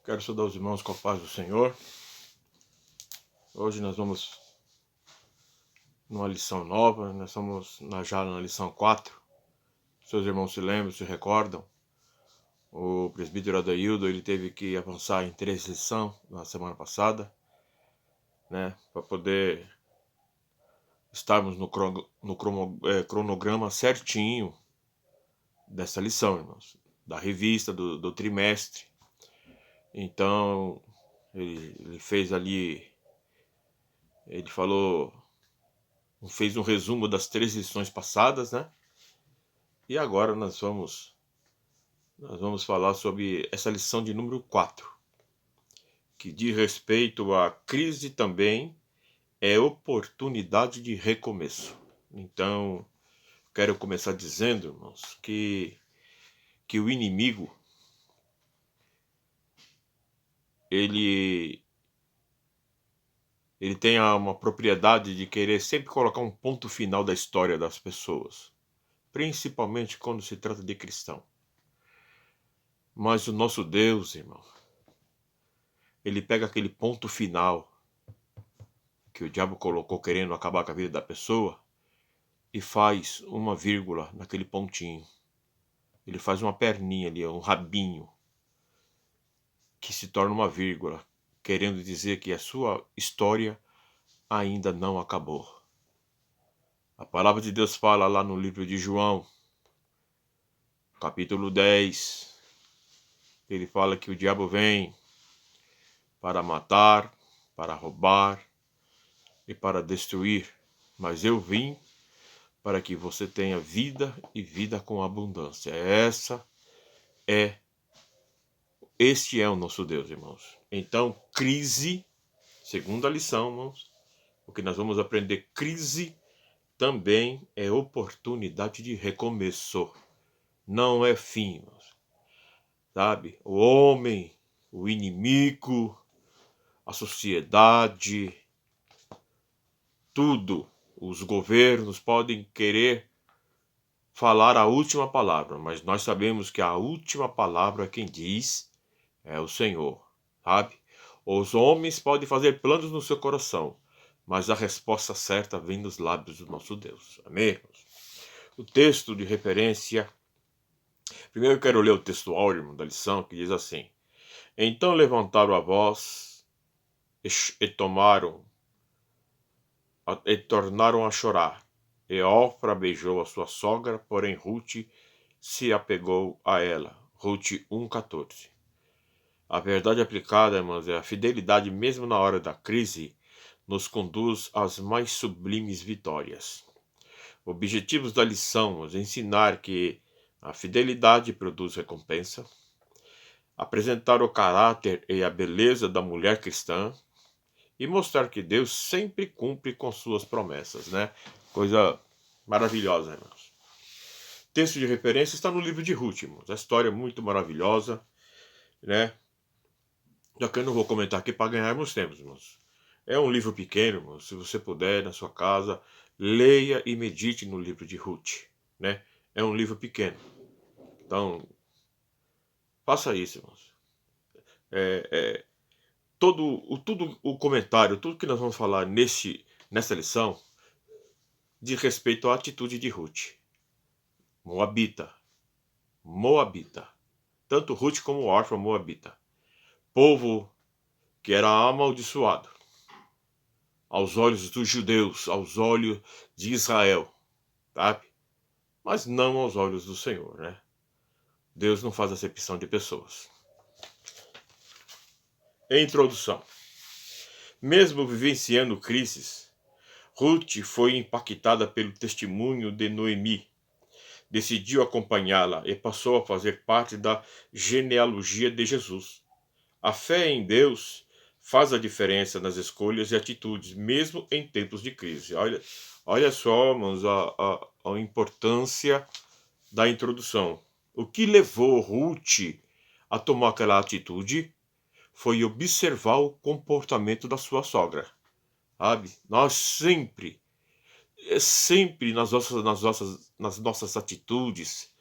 Quero saudar os irmãos com a paz do Senhor. Hoje nós vamos numa lição nova, nós estamos já na lição 4. Seus irmãos se lembram, se recordam. O presbítero Adaildo, ele teve que avançar em 3 lições na semana passada, né, para poder estarmos no cronograma certinho dessa lição, irmãos, da revista, do trimestre. Então, ele fez ali, ele fez um resumo das 3 lições passadas, né? E agora nós vamos falar sobre essa lição de número 4, que diz respeito à crise também é oportunidade de recomeço. Então, quero começar dizendo, irmãos, que o inimigo, ele tem uma propriedade de querer sempre colocar um ponto final da história das pessoas, principalmente quando se trata de cristão. Mas o nosso Deus, irmão, ele pega aquele ponto final que o diabo colocou querendo acabar com a vida da pessoa e faz uma vírgula naquele pontinho. Ele faz uma perninha ali, um rabinho, que se torna uma vírgula, querendo dizer que a sua história ainda não acabou. A palavra de Deus fala lá no livro de João, capítulo 10, ele fala que o diabo vem para matar, para roubar e para destruir, mas eu vim para que você tenha vida e vida com abundância. Este é o nosso Deus, irmãos. Então, crise, segunda lição, irmãos, o que nós vamos aprender, crise também é oportunidade de recomeço. Não é fim, irmãos. Sabe? O homem, o inimigo, a sociedade, tudo, os governos podem querer falar a última palavra, mas nós sabemos que a última palavra quem diz é o Senhor, sabe? Os homens podem fazer planos no seu coração, mas a resposta certa vem dos lábios do nosso Deus. Amém, irmãos? O texto de referência, primeiro eu quero ler o texto áureo da lição, que diz assim: Então levantaram a voz e tornaram a chorar. E Orfa beijou a sua sogra, porém Ruth se apegou a ela. Ruth 1,14. A verdade aplicada, irmãos, é a fidelidade mesmo na hora da crise, nos conduz às mais sublimes vitórias. Objetivos da lição: ensinar que a fidelidade produz recompensa, apresentar o caráter e a beleza da mulher cristã e mostrar que Deus sempre cumpre com suas promessas, né? Coisa maravilhosa, irmãos. O texto de referência está no livro de Ruth, irmãos. A história é muito maravilhosa, né? Já que eu não vou comentar aqui para ganharmos tempo, irmãos. É um livro pequeno, irmãos. Se você puder, na sua casa, leia e medite no livro de Ruth, né? É um livro pequeno. Então, faça isso, irmãos. Todo o comentário, tudo que nós vamos falar nessa lição, diz respeito à atitude de Ruth. Moabita. Tanto Ruth como Orfa Moabita. Povo que era amaldiçoado aos olhos dos judeus, aos olhos de Israel, sabe? Mas não aos olhos do Senhor, né? Deus não faz acepção de pessoas. Introdução. Mesmo vivenciando crises, Ruth foi impactada pelo testemunho de Noemi. Decidiu acompanhá-la e passou a fazer parte da genealogia de Jesus. A fé em Deus faz a diferença nas escolhas e atitudes, mesmo em tempos de crise. Olha só, irmãos, a importância da introdução. O que levou Ruth a tomar aquela atitude foi observar o comportamento da sua sogra. Sabe? Nós sempre nas nossas atitudes,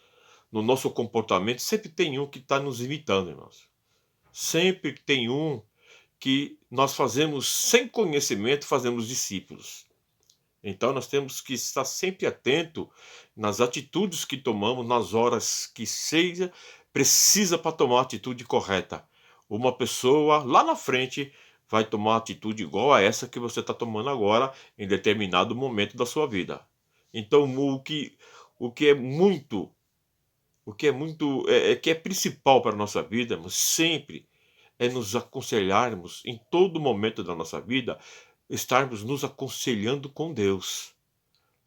no nosso comportamento, sempre tem um que está nos imitando, irmãos. Sempre tem um que nós fazemos sem conhecimento, fazemos discípulos. Então nós temos que estar sempre atento nas atitudes que tomamos, nas horas que seja precisa para tomar a atitude correta. Uma pessoa lá na frente vai tomar uma atitude igual a essa que você está tomando agora em determinado momento da sua vida. Então o que é muito que é principal para a nossa vida, mas sempre é nos aconselharmos em todo momento da nossa vida, estarmos nos aconselhando com Deus.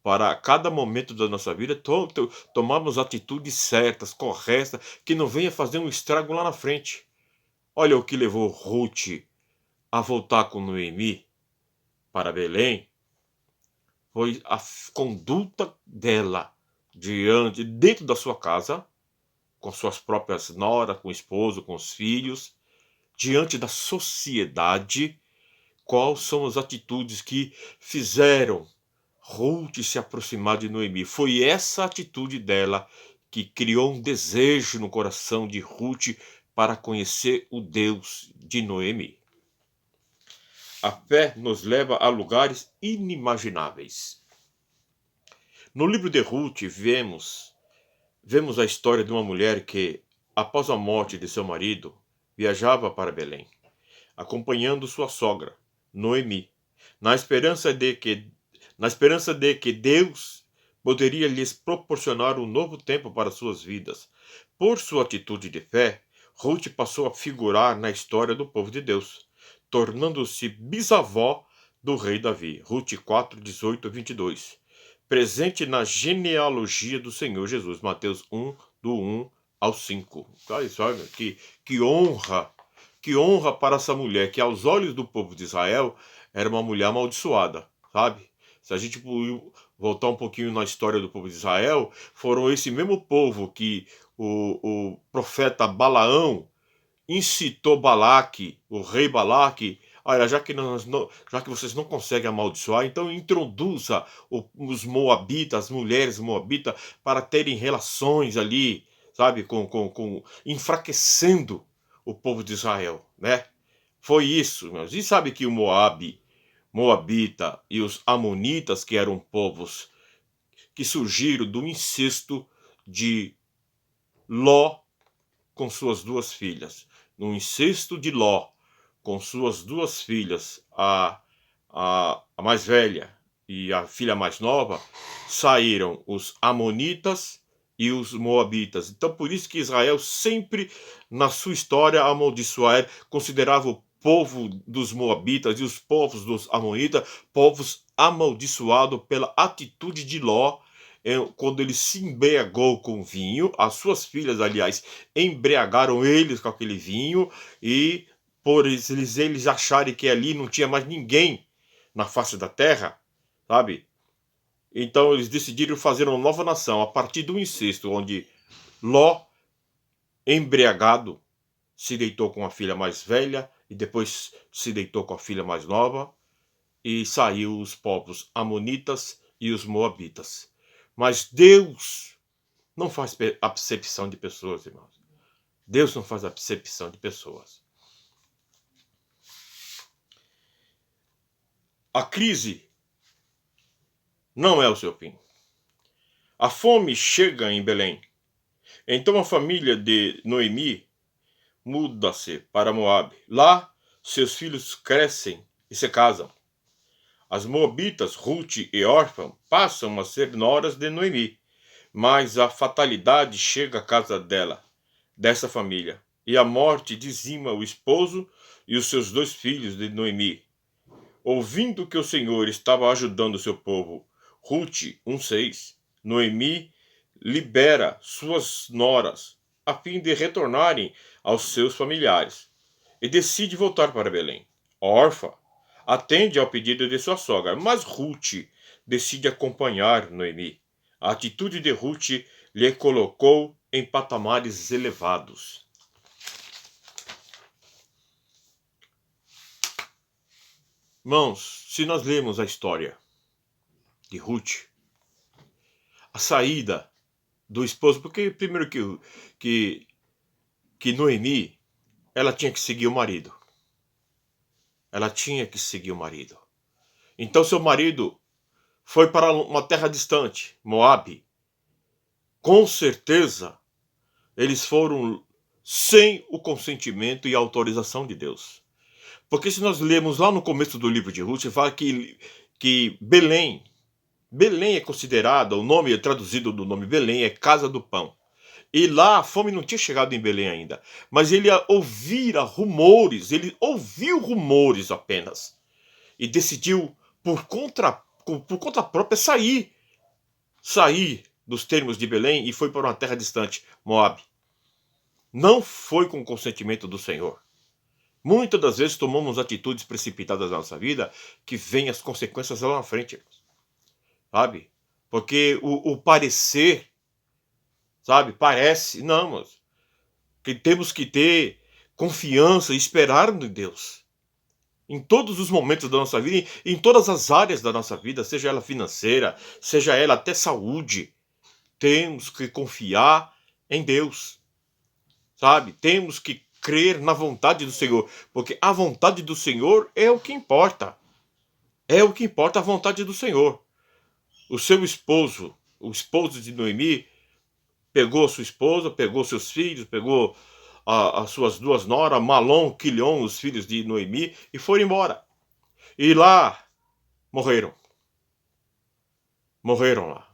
Para cada momento da nossa vida, tomarmos atitudes certas, corretas, que não venha fazer um estrago lá na frente. Olha o que levou Ruth a voltar com Noemi para Belém, foi a conduta dela dentro da sua casa, com suas próprias noras, com o esposo, com os filhos, diante da sociedade. Quais são as atitudes que fizeram Ruth se aproximar de Noemi? Foi essa atitude dela que criou um desejo no coração de Ruth para conhecer o Deus de Noemi. A fé nos leva a lugares inimagináveis. No livro de Ruth vemos a história de uma mulher que, após a morte de seu marido, viajava para Belém, acompanhando sua sogra, Noemi, na esperança de que, Deus poderia lhes proporcionar um novo tempo para suas vidas. Por sua atitude de fé, Ruth passou a figurar na história do povo de Deus, tornando-se bisavó do rei Davi. Ruth 4, 18 a 22. Presente na genealogia do Senhor Jesus. Mateus 1, do 1 ao 5. Olha só, que honra para essa mulher, que aos olhos do povo de Israel era uma mulher amaldiçoada, sabe? Se a gente voltar um pouquinho na história do povo de Israel, foram esse mesmo povo que o profeta Balaão incitou Balaque, o rei Balaque, olha, já que vocês não conseguem amaldiçoar, então introduza os moabitas, as mulheres moabitas, para terem relações ali, sabe, enfraquecendo o povo de Israel, né? Foi isso, meus. E sabe que o Moabita e os Amonitas, que eram povos que surgiram do incesto de Ló com suas duas filhas. No incesto de Ló com suas duas filhas, a mais velha e a filha mais nova, saíram os Amonitas e os Moabitas. Então, por isso que Israel sempre, na sua história, amaldiçoava, considerava o povo dos Moabitas e os povos dos Amonitas povos amaldiçoados pela atitude de Ló, quando ele se embriagou com vinho. As suas filhas, aliás, embriagaram eles com aquele vinho, e por eles acharem que ali não tinha mais ninguém na face da terra, sabe? Então eles decidiram fazer uma nova nação a partir do incesto, onde Ló, embriagado, se deitou com a filha mais velha e depois se deitou com a filha mais nova, e saiu os povos amonitas e os moabitas. Mas Deus não faz acepção de pessoas, irmãos. Deus não faz acepção de pessoas. A crise não é o seu fim. A fome chega em Belém. Então a família de Noemi muda-se para Moabe. Lá, seus filhos crescem e se casam. As moabitas, Ruth e Orfa, passam a ser noras de Noemi. Mas a fatalidade chega à casa dessa família, e a morte dizima o esposo e os seus dois filhos de Noemi. Ouvindo que o Senhor estava ajudando o seu povo, Ruth 1:6, Noemi libera suas noras a fim de retornarem aos seus familiares e decide voltar para Belém. Orfa atende ao pedido de sua sogra, mas Ruth decide acompanhar Noemi. A atitude de Ruth lhe colocou em patamares elevados. Irmãos, se nós lemos a história de Ruth, a saída do esposo, porque primeiro que Noemi ela tinha que seguir o marido. Ela tinha que seguir o marido. Então seu marido foi para uma terra distante, Moabe. Com certeza, eles foram sem o consentimento e autorização de Deus. Porque se nós lemos lá no começo do livro de Ruth, fala que Belém é considerada, o nome traduzido do nome Belém é casa do pão. E lá a fome não tinha chegado em Belém ainda. Mas ele ouviu rumores apenas. E decidiu, por conta própria, sair dos termos de Belém e foi para uma terra distante, Moabe. Não foi com o consentimento do Senhor. Muitas das vezes tomamos atitudes precipitadas na nossa vida que vêm as consequências lá na frente, sabe? Porque o parecer, sabe, parece, não, mas que temos que ter confiança e esperar em Deus. Em todos os momentos da nossa vida, em todas as áreas da nossa vida, seja ela financeira, seja ela até saúde, temos que confiar em Deus, sabe? Temos que crer na vontade do Senhor, porque a vontade do Senhor é o que importa. É o que importa, a vontade do Senhor. O seu esposo, o esposo de Noemi, pegou sua esposa, pegou seus filhos, pegou as suas duas noras, Malom, Quilion, os filhos de Noemi, e foram embora. E lá morreram. Morreram lá.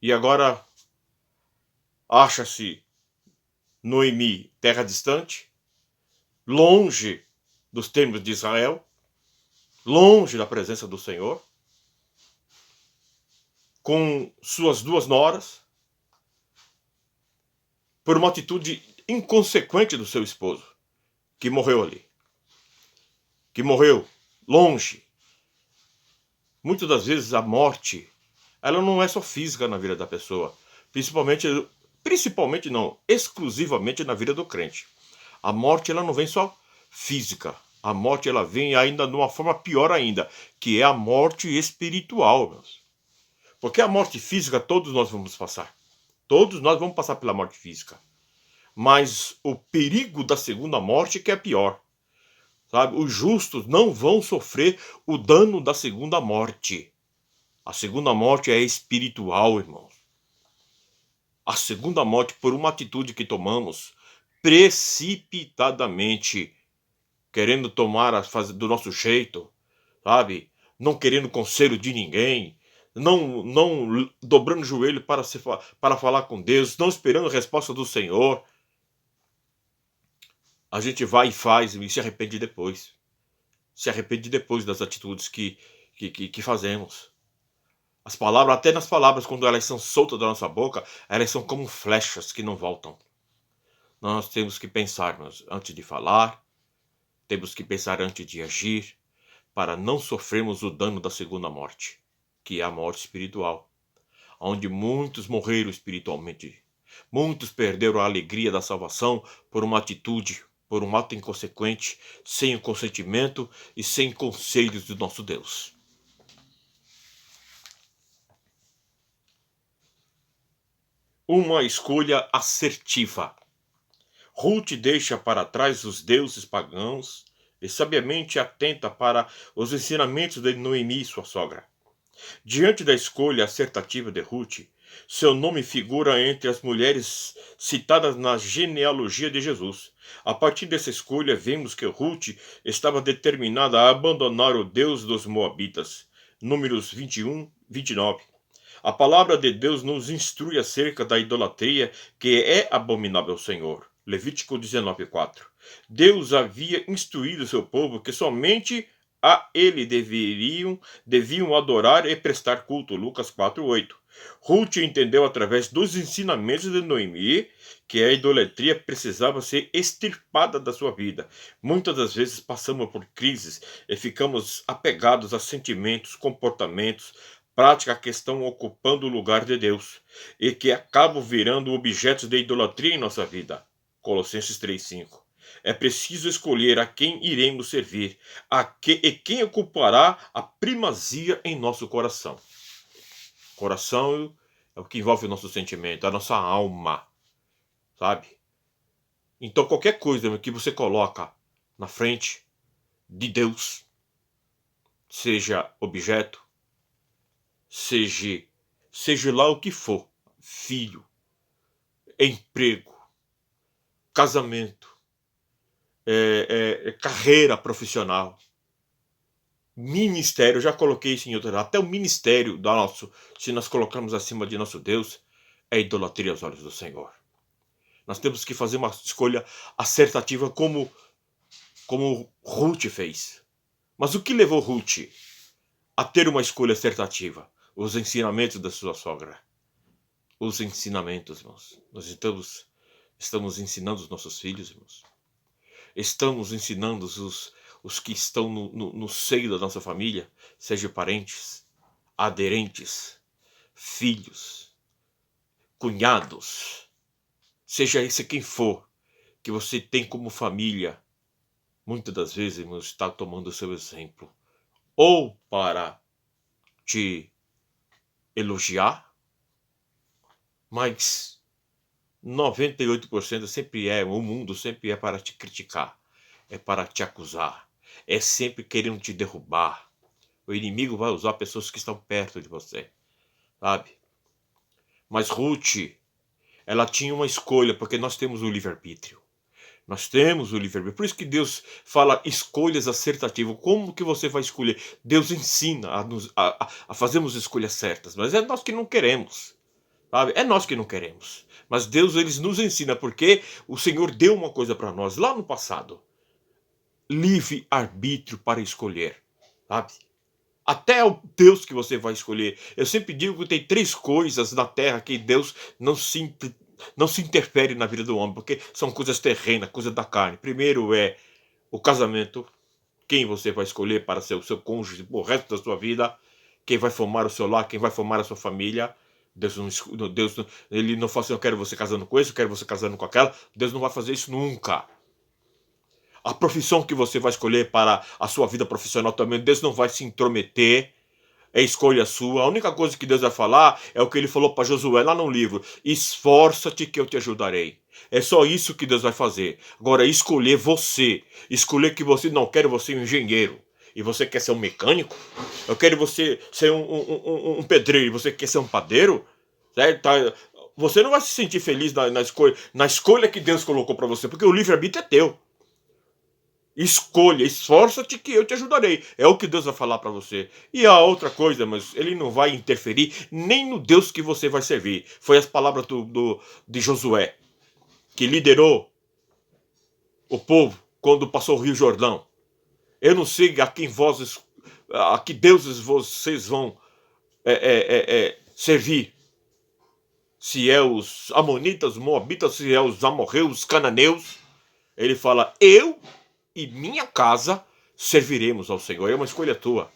E agora acha-se Noemi, terra distante, longe dos termos de Israel, longe da presença do Senhor, com suas duas noras, por uma atitude inconsequente do seu esposo, que morreu ali. Que morreu longe. Muitas das vezes a morte, ela não é só física na vida da pessoa, principalmente não, exclusivamente na vida do crente. A morte, ela não vem só física. A morte, ela vem ainda de uma forma pior ainda, que é a morte espiritual, meus. Porque a morte física todos nós vamos passar. Todos nós vamos passar pela morte física. Mas o perigo da segunda morte que é pior. Sabe? Os justos não vão sofrer o dano da segunda morte. A segunda morte é espiritual, irmãos. A segunda morte, por uma atitude que tomamos precipitadamente, querendo fazer do nosso jeito, sabe? Não querendo conselho de ninguém, não dobrando o joelho para falar com Deus, não esperando a resposta do Senhor. A gente vai e faz e se arrepende depois. Se arrepende depois das atitudes que fazemos. As palavras, até nas palavras, quando elas são soltas da nossa boca, elas são como flechas que não voltam. Nós temos que pensar antes de falar, temos que pensar antes de agir, para não sofrermos o dano da segunda morte, que é a morte espiritual, onde muitos morreram espiritualmente. Muitos perderam a alegria da salvação por uma atitude, por um ato inconsequente, sem o consentimento e sem conselhos do nosso Deus. Uma escolha assertiva. Ruth deixa para trás os deuses pagãos e sabiamente atenta para os ensinamentos de Noemi, sua sogra. Diante da escolha assertiva de Ruth, seu nome figura entre as mulheres citadas na genealogia de Jesus. A partir dessa escolha, vemos que Ruth estava determinada a abandonar o Deus dos Moabitas. Números 21, 29. A palavra de Deus nos instrui acerca da idolatria que é abominável ao Senhor. Levítico 19:4. Deus havia instruído seu povo que somente a ele deviam adorar e prestar culto. Lucas 4:8. Ruth entendeu através dos ensinamentos de Noemi que a idolatria precisava ser extirpada da sua vida. Muitas das vezes passamos por crises e ficamos apegados a sentimentos, comportamentos, prática que estão ocupando o lugar de Deus e que acabam virando objetos de idolatria em nossa vida. Colossenses 3:5. É preciso escolher a quem iremos servir e quem ocupará a primazia em nosso coração. Coração é o que envolve o nosso sentimento, a nossa alma, sabe? Então qualquer coisa que você coloca na frente de Deus, seja objeto, seja lá o que for, filho, emprego, casamento, carreira profissional, ministério, eu já coloquei isso em outro, até o ministério do nosso, se nós colocamos acima de nosso Deus, é idolatria aos olhos do Senhor. Nós temos que fazer uma escolha acertativa como Ruth fez. Mas o que levou Ruth a ter uma escolha acertativa? Os ensinamentos da sua sogra. Os ensinamentos, irmãos. Nós estamos ensinando os nossos filhos, irmãos. Estamos ensinando os que estão no seio da nossa família, sejam parentes, aderentes, filhos, cunhados, seja esse quem for, que você tem como família, muitas das vezes, irmãos, está tomando o seu exemplo, ou para te elogiar, mas 98% o mundo sempre é para te criticar, é para te acusar, é sempre querendo te derrubar. O inimigo vai usar pessoas que estão perto de você, sabe? Mas Ruth, ela tinha uma escolha, porque nós temos o livre-arbítrio. Nós temos o livre-arbítrio. Por isso que Deus fala escolhas acertativas. Como que você vai escolher? Deus ensina a fazermos escolhas certas, mas é nós que não queremos. Sabe? É nós que não queremos. Mas Deus, ele nos ensina, porque o Senhor deu uma coisa para nós lá no passado. Livre-arbítrio para escolher. Sabe? Até o Deus que você vai escolher. Eu sempre digo que tem 3 coisas na terra que Deus não se interfere na vida do homem, porque são coisas terrenas, coisas da carne. Primeiro é o casamento, quem você vai escolher para ser o seu cônjuge o resto da sua vida, quem vai formar o seu lar, quem vai formar a sua família. Deus ele não fala assim, eu quero você casando com esse, eu quero você casando com aquela. Deus não vai fazer isso nunca. A profissão que você vai escolher para a sua vida profissional também, Deus não vai se intrometer. É escolha sua. A única coisa que Deus vai falar é o que ele falou para Josué lá no livro. Esforça-te que eu te ajudarei. É só isso que Deus vai fazer. Agora, escolher você. Escolher que você não quer você um engenheiro. E você quer ser um mecânico? Eu quero você ser um pedreiro e você quer ser um padeiro? Certo? Você não vai se sentir feliz na escolha que Deus colocou para você, porque o livre-arbítrio é teu. Escolha, esforça-te que eu te ajudarei. É o que Deus vai falar para você. E a outra coisa, mas ele não vai interferir nem no Deus que você vai servir. Foi as palavras de Josué, que liderou o povo quando passou o Rio Jordão. Eu não sei a que deuses vocês vão servir. Se é os amonitas, os moabitas, se é os amorreus, os cananeus. Ele fala, eu e minha casa serviremos ao Senhor. É uma escolha tua.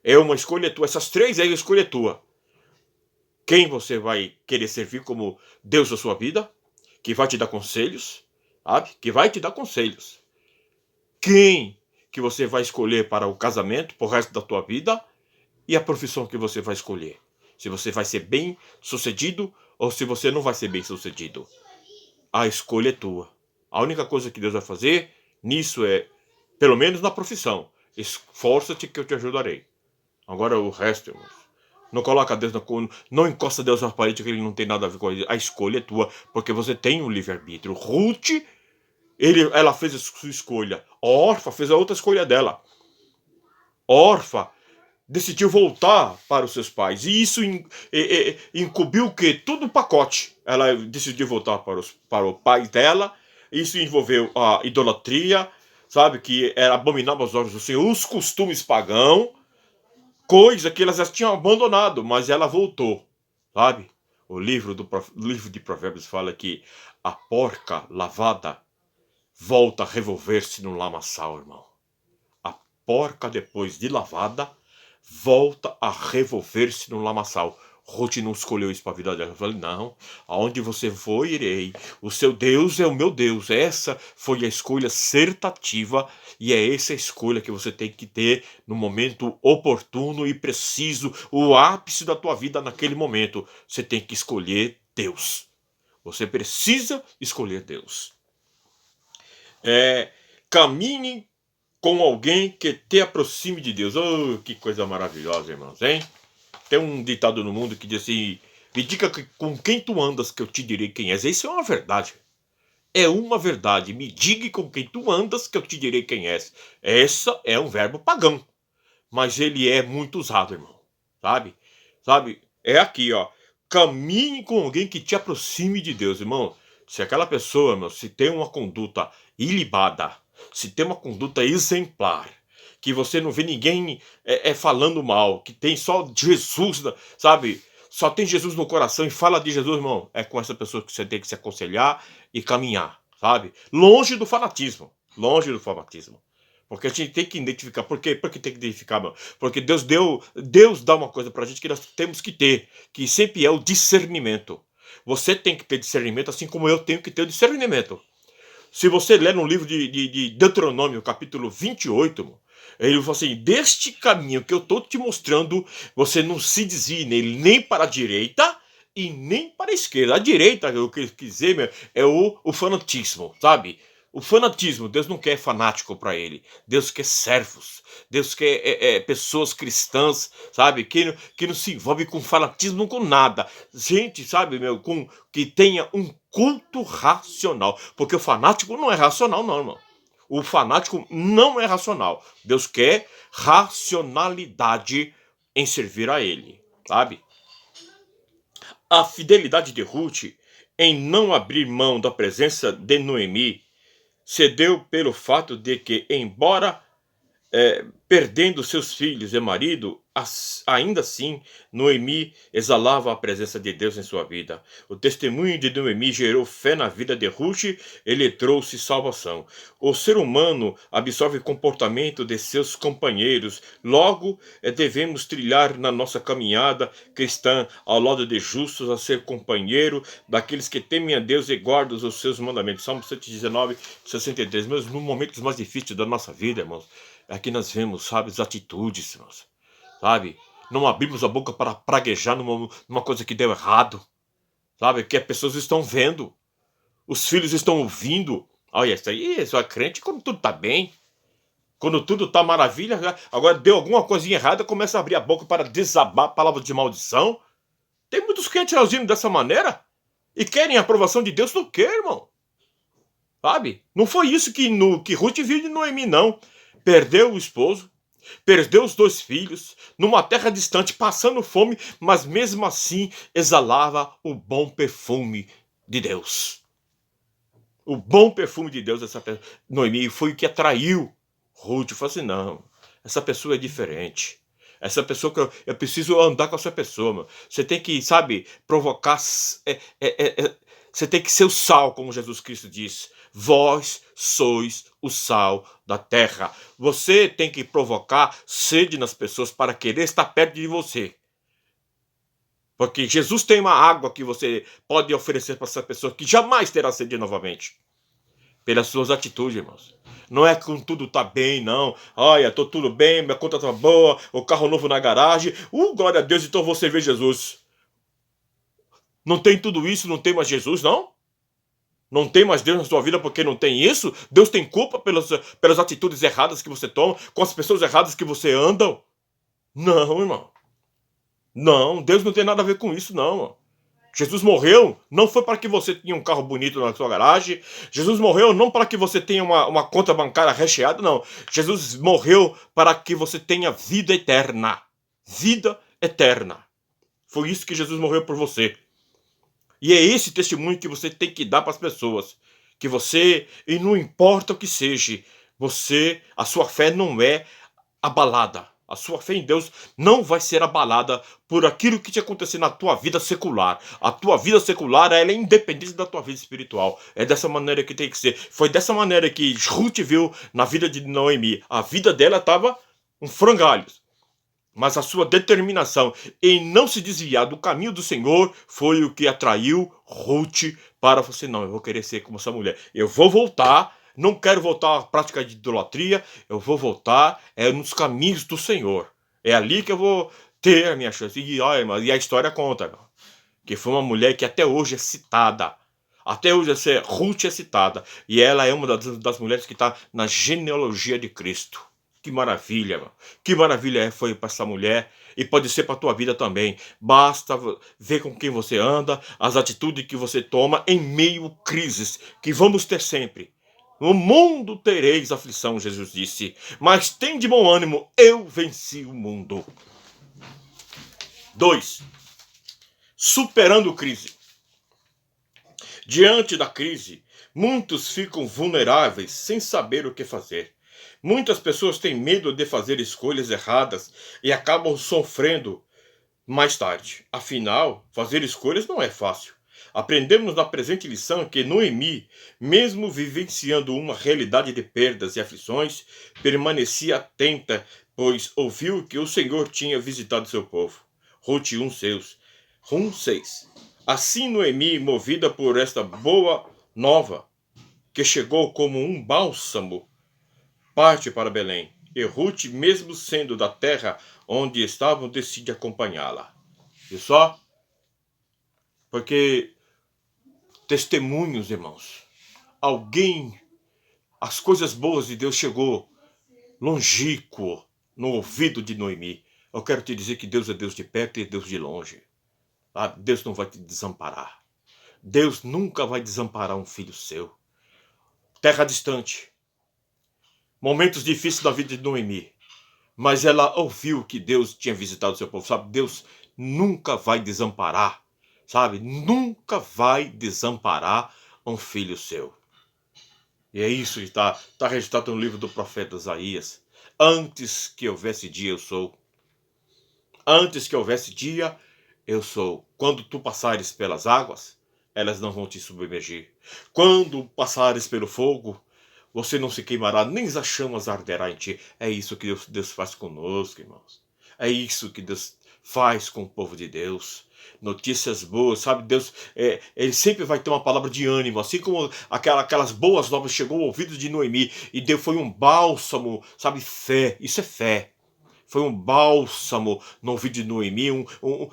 É uma escolha tua. Essas 3 é uma escolha tua. Quem você vai querer servir como Deus da sua vida, que vai te dar conselhos, sabe? Que vai te dar conselhos. Quem que você vai escolher para o casamento, para o resto da tua vida, e a profissão que você vai escolher. Se você vai ser bem sucedido ou se você não vai ser bem sucedido. A escolha é tua. A única coisa que Deus vai fazer nisso é, pelo menos na profissão, esforça-te que eu te ajudarei. Agora o resto, irmãos, não coloca Deus não encosta Deus na parede, que ele não tem nada a ver com isso. A escolha é tua, porque você tem um livre-arbítrio. Ruth, ela fez a sua escolha. A Orfa fez a outra escolha dela. Orfa decidiu voltar para os seus pais. E isso incumbiu o quê? Tudo o pacote. Ela decidiu voltar para o pai dela. Isso envolveu a idolatria, sabe? Que era abominável aos olhos do Senhor. Os costumes pagãos. Coisa que elas já tinham abandonado. Mas ela voltou, sabe? O livro de Provérbios fala que a porca lavada volta a revolver-se no lamaçal, irmão. A porca, depois de lavada, volta a revolver-se no lamaçal. Ruth não escolheu isso para a vida dela. Eu falei, não, aonde você for, irei. O seu Deus é o meu Deus. Essa foi a escolha acertativa e é essa a escolha que você tem que ter no momento oportuno e preciso, o ápice da tua vida naquele momento. Você tem que escolher Deus. Você precisa escolher Deus. Caminhe com alguém que te aproxime de Deus. Oh, que coisa maravilhosa, irmãos, hein? Tem um ditado no mundo que diz assim: me diga com quem tu andas que eu te direi quem és. Isso é uma verdade. É uma verdade. Me diga com quem tu andas que eu te direi quem és. Essa é um verbo pagão, mas ele é muito usado, irmão. Sabe? É aqui, ó. Caminhe com alguém que te aproxime de Deus, irmão. Se aquela pessoa, meu, se tem uma conduta ilibada, se tem uma conduta exemplar, que você não vê ninguém falando mal, que tem só Jesus, sabe? Só tem Jesus no coração e fala de Jesus, irmão. É com essa pessoa que você tem que se aconselhar e caminhar, sabe? Longe do fanatismo. Longe do fanatismo. Porque a gente tem que identificar. Por quê? Por que tem que identificar, meu? Porque Deus dá uma coisa pra gente que nós temos que ter, que sempre é o discernimento. Você tem que ter discernimento, assim como eu tenho que ter o discernimento. Se você ler no livro de Deuteronômio, capítulo 28, ele fala assim: deste caminho que eu estou te mostrando, você não se desvie nele nem para a direita e nem para a esquerda. A direita, o que eu quis dizer, é o fanatismo, sabe? O fanatismo, Deus não quer fanático para ele. Deus quer servos. Deus quer pessoas cristãs, sabe? Que não se envolve com fanatismo, com nada. Gente, sabe, que tenha um culto racional. Porque o fanático não é racional, não, irmão. O fanático não é racional. Deus quer racionalidade em servir a ele, sabe? A fidelidade de Ruth em não abrir mão da presença de Noemi se deu pelo fato de que, embora perdendo seus filhos e marido, ainda assim Noemi exalava a presença de Deus em sua vida. O testemunho de Noemi gerou fé na vida de Ruth e lhe trouxe salvação. O ser humano absorve o comportamento de seus companheiros. Logo, devemos trilhar na nossa caminhada cristã ao lado de justos, a ser companheiro daqueles que temem a Deus e guardam os seus mandamentos. Salmo 119, 63. Mas nos momentos mais difíceis da nossa vida, irmãos, aqui nós vemos, sabe, as atitudes, irmãos, sabe? Não abrimos a boca para praguejar numa coisa que deu errado, sabe? Que as pessoas estão vendo, os filhos estão ouvindo. Olha, isso é crente quando tudo tá bem, quando tudo tá maravilha. Agora deu alguma coisinha errada, começa a abrir a boca para desabar palavras de maldição. Tem muitos crentes agindo dessa maneira e querem a aprovação de Deus do quê, irmão? Sabe? Não foi isso que Ruth viu de Noemi, não. Perdeu o esposo, perdeu os 2 filhos, numa terra distante, passando fome, mas mesmo assim exalava o bom perfume de Deus. O bom perfume de Deus, Noemi, foi o que atraiu Ruth. Falou assim: não, essa pessoa é diferente. Essa pessoa que eu preciso andar com essa pessoa, meu. Você tem que, sabe, provocar. Você tem que ser o sal, como Jesus Cristo diz. Vós sois o sal da terra. Você tem que provocar sede nas pessoas para querer estar perto de você. Porque Jesus tem uma água que você pode oferecer para essa pessoa que jamais terá sede novamente. Pelas suas atitudes, irmãos. Não é que tudo tá bem, não. Olha, tô tudo bem, minha conta tá boa, o carro novo na garagem. Glória a Deus, então você vê Jesus. Não tem tudo isso, não tem mais Jesus, não? Não tem mais Deus na sua vida porque não tem isso? Deus tem culpa pelas atitudes erradas que você toma, com as pessoas erradas que você anda? Não, irmão. Não, Deus não tem nada a ver com isso, não, irmão. Jesus morreu não foi para que você tenha um carro bonito na sua garagem. Jesus morreu não para que você tenha uma conta bancária recheada, não. Jesus morreu para que você tenha vida eterna. Vida eterna. Foi isso que Jesus morreu por você. E é esse testemunho que você tem que dar para as pessoas. Que você, e não importa o que seja, a sua fé não é abalada. A sua fé em Deus não vai ser abalada por aquilo que te acontecer na tua vida secular. A tua vida secular, ela é independente da tua vida espiritual. É dessa maneira que tem que ser. Foi dessa maneira que Ruth viu na vida de Noemi. A vida dela estava um frangalhos. Mas a sua determinação em não se desviar do caminho do Senhor foi o que atraiu Ruth para você. Não, eu vou querer ser como essa mulher. Eu vou voltar, não quero voltar à prática de idolatria, eu vou voltar nos caminhos do Senhor. É ali que eu vou ter a minha chance. E a história conta, que foi uma mulher que até hoje é citada. Até hoje essa Ruth é citada. E ela é uma das mulheres que está na genealogia de Cristo. Que maravilha, mano. Que maravilha foi para essa mulher. E pode ser para a tua vida também. Basta ver com quem você anda, as atitudes que você toma em meio a crises que vamos ter sempre. No mundo tereis aflição, Jesus disse. Mas tem de bom ânimo, eu venci o mundo. 2. Superando crise. Diante da crise, muitos ficam vulneráveis sem saber o que fazer. Muitas pessoas têm medo de fazer escolhas erradas e acabam sofrendo mais tarde. Afinal, fazer escolhas não é fácil. Aprendemos na presente lição que Noemi, mesmo vivenciando uma realidade de perdas e aflições, permanecia atenta, pois ouviu que o Senhor tinha visitado seu povo. Ruth 1:6. Assim Noemi, movida por esta boa nova, que chegou como um bálsamo, parte para Belém. E Ruth, mesmo sendo da terra onde estavam, decide acompanhá-la. E só porque testemunhos, irmãos. As coisas boas de Deus chegou longínquo no ouvido de Noemi. Eu quero te dizer que Deus é Deus de perto e Deus de longe. Tá? Deus não vai te desamparar. Deus nunca vai desamparar um filho seu. Terra distante. Momentos difíceis da vida de Noemi. Mas ela ouviu que Deus tinha visitado o seu povo. Sabe, Deus nunca vai desamparar. Sabe, nunca vai desamparar um filho seu. E é isso que está registrado no livro do profeta Isaías. Antes que houvesse dia, eu sou. Antes que houvesse dia, eu sou. Quando tu passares pelas águas, elas não vão te submergir. Quando passares pelo fogo, você não se queimará, nem as chamas arderá em ti. É isso que Deus faz conosco, irmãos. É isso que Deus faz com o povo de Deus. Notícias boas, sabe? Deus, ele sempre vai ter uma palavra de ânimo, assim como aquelas boas novas chegou ao ouvido de Noemi e Deus foi um bálsamo, sabe? Fé, isso é fé. Foi um bálsamo no ouvido de Noemi,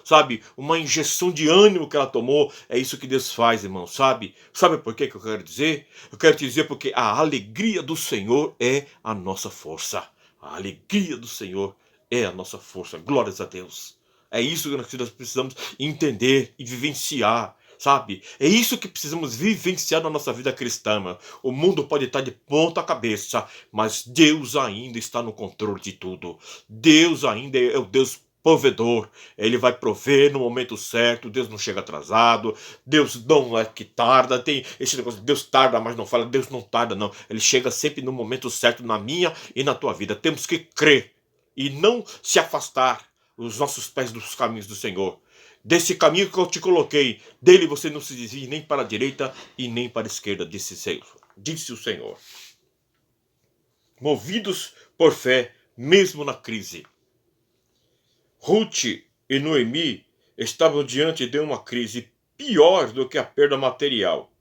sabe? Uma injeção de ânimo que ela tomou. É isso que Deus faz, irmão, sabe? Sabe por que eu quero dizer? Eu quero te dizer porque a alegria do Senhor é a nossa força. A alegria do Senhor é a nossa força. Glórias a Deus. É isso que nós precisamos entender e vivenciar, sabe? É isso que precisamos vivenciar na nossa vida cristã. Mano. O mundo pode estar de ponta cabeça, mas Deus ainda está no controle de tudo. Deus ainda é o Deus provedor. Ele vai prover no momento certo. Deus não chega atrasado. Deus não é que tarda. Tem esse negócio de Deus tarda, mas não fala. Deus não tarda, não. Ele chega sempre no momento certo na minha e na tua vida. Temos que crer e não se afastar os nossos pés dos caminhos do Senhor. Desse caminho que eu te coloquei, dele você não se desvie nem para a direita e nem para a esquerda, disse o Senhor. Movidos por fé, mesmo na crise. Ruth e Noemi estavam diante de uma crise pior do que a perda material.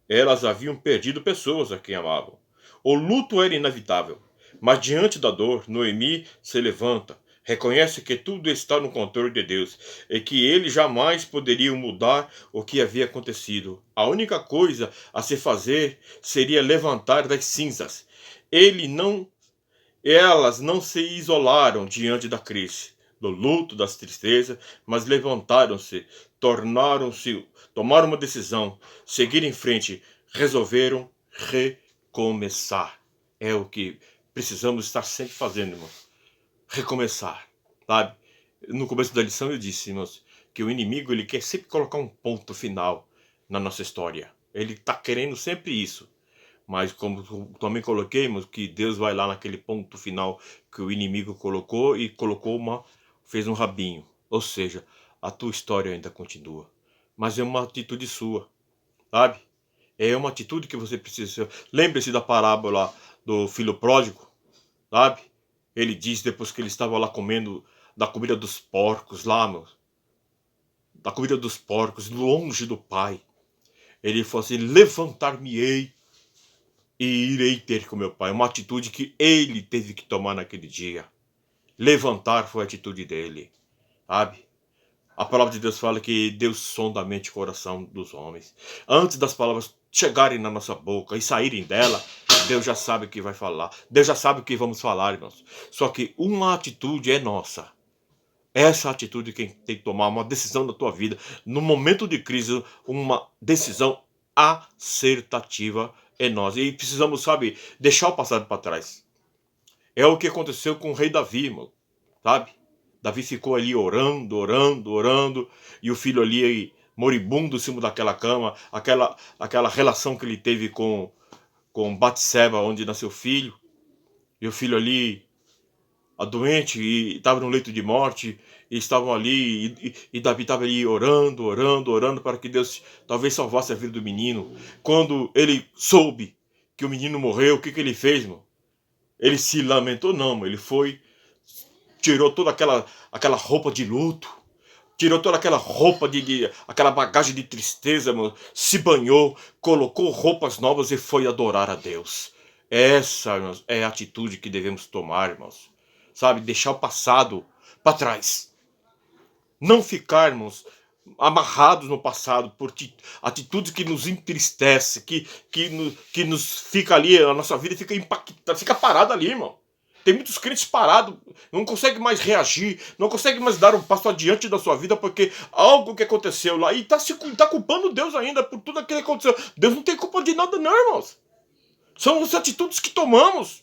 Elas haviam perdido pessoas a quem amavam. O luto era inevitável, mas diante da dor, Noemi se levanta, reconhece que tudo está no controle de Deus e que ele jamais poderia mudar o que havia acontecido. A única coisa a se fazer seria levantar das cinzas. Elas não se isolaram diante da crise, do luto, das tristezas, mas levantaram-se, tomaram uma decisão, seguir em frente, resolveram recomeçar. É o que precisamos estar sempre fazendo, irmão. Recomeçar, sabe? No começo da lição eu disse, irmãos, que o inimigo ele quer sempre colocar um ponto final na nossa história. Ele está querendo sempre isso. Mas como também coloquei, irmãos, que Deus vai lá naquele ponto final que o inimigo colocou e fez um rabinho. Ou seja, a tua história ainda continua. Mas é uma atitude sua, sabe? É uma atitude que você precisa. Lembre-se da parábola do filho pródigo, sabe? Ele diz depois que ele estava lá comendo da comida dos porcos, lá, meu, da comida dos porcos, longe do pai. Ele falou assim: levantar-me-ei e irei ter com meu pai. Uma atitude que ele teve que tomar naquele dia. Levantar foi a atitude dele, sabe? A palavra de Deus fala que Deus sonda a mente e o coração dos homens. Antes das palavras chegarem na nossa boca e saírem dela, Deus já sabe o que vai falar. Deus já sabe o que vamos falar, irmãos. Só que uma atitude é nossa. Essa atitude quem tem que tomar uma decisão da tua vida. No momento de crise, uma decisão acertativa é nós. E precisamos, sabe, deixar o passado para trás. É o que aconteceu com o rei Davi, irmão, sabe? Davi ficou ali orando, orando, orando, e o filho ali moribundo em cima daquela cama, aquela relação que ele teve com Batseba, onde nasceu o filho, e o filho ali, a doente, e estava no leito de morte, e estavam ali, e Davi estava ali orando, orando, orando, para que Deus talvez salvasse a vida do menino. Quando ele soube que o menino morreu, o que ele fez, irmão? Ele se lamentou? Não, ele foi, tirou toda aquela roupa de luto, tirou toda aquela roupa aquela bagagem de tristeza, irmão, se banhou, colocou roupas novas e foi adorar a Deus. Essa, irmãos, é a atitude que devemos tomar, irmãos. Sabe, deixar o passado para trás. Não ficarmos amarrados no passado por atitudes que nos entristecem, que nos fica ali, a nossa vida fica impactada, fica parada ali, irmão. Tem muitos crentes parados, não consegue mais reagir, não consegue mais dar um passo adiante da sua vida porque algo que aconteceu lá, e tá culpando Deus ainda por tudo aquilo que aconteceu. Deus não tem culpa de nada não, irmãos. São as atitudes que tomamos.